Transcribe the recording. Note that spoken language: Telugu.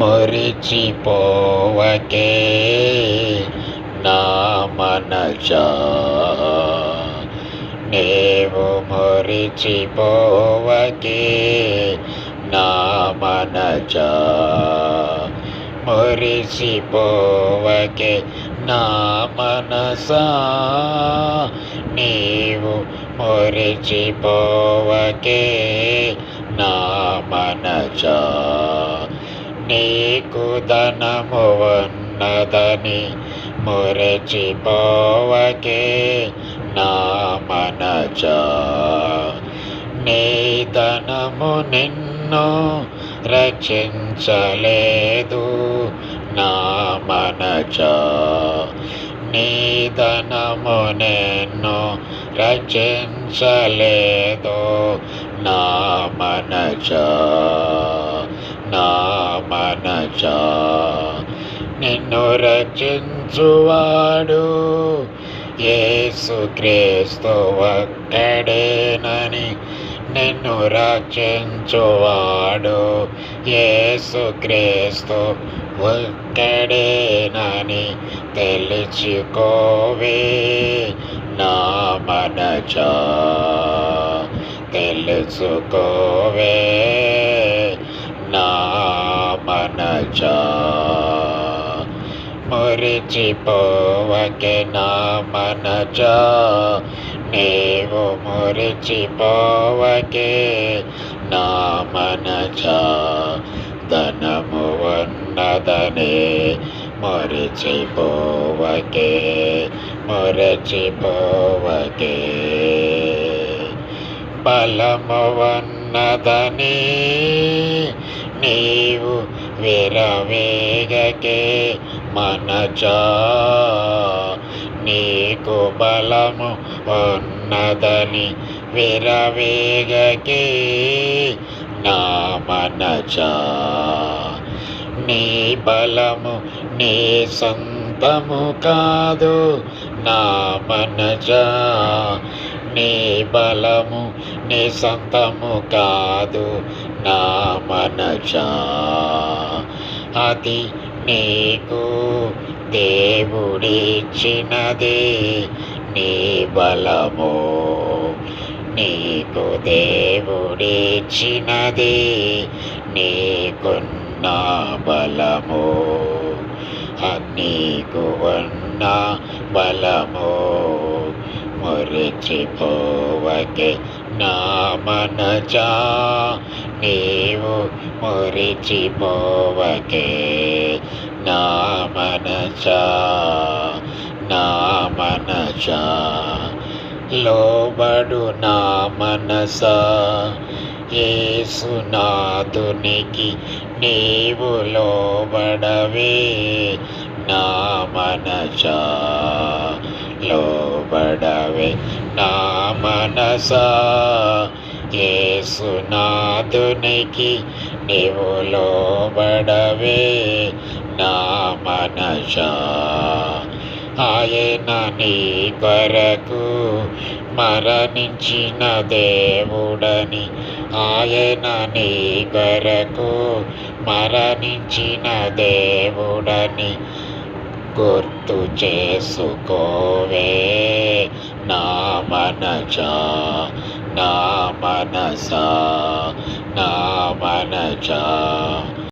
మురిచిపోవకే నా మనసా, నీవు మురిచిపోవకే నా మనసా, మురిసిపోవకే నా మనసా, నీవు మురిచిపోవకే నా మనసా. నీకు ధనము ఉన్నదని మురిచిపోవకే నా మనసా, నీ ధనము నిన్ను రక్షించలేదు నా మనసా, నీ ధనము నిన్ను రక్షించలేదు నా మనసా, నా మనసా. నిన్ను రక్షించువాడు యేసుక్రీస్తు ఒక్కడేనని, నిన్ను రక్షించువాడు యేసుక్రీస్తు ఒక్కడేనని తెలుసుకోవే నా మనసా, తెలుసుకోవే నా మనసా. మురిచిపోవకే నా మనసా, నీవు మురిచిపోవకే నా మనసా. ధనము ఉన్నదని మురిచిపోవకే, మురిచిపోవకే. బలము ఉన్నదని నీవు విరవేగకే మనసా, నీకు బలము ఉన్నదని విరవేగకే నా మనసా. నీ బలము నీ సొంతము కాదు నా మనసా, నీ బలము నీ సొంతము కాదు నా మనసా. అది నీకు దేవుడిచ్చినది నీ బలము, నీకు దేవుడిచ్చినది నీకున్న బలము, నీకు ఉన్న బలము. మురిచిపోవకే నా మనసా, నీవు మురిచిపోవకే నా మనసా, నా మనసా. లోబడు నా మనసా, యేసునాథునికి నీవు లోబడవే నా మనసా, లోబడవే నా మనసా. యేసునాథునికి నీవు లోబడవే నా మనసా. ఆయన నీ కొరకు మరణించిన దేవుడని, ఆయన నీ కొరకు మరణించిన దేవుడని గుర్తు చేసుకోవే నా మనసా, నా మనసా, నా మనసా.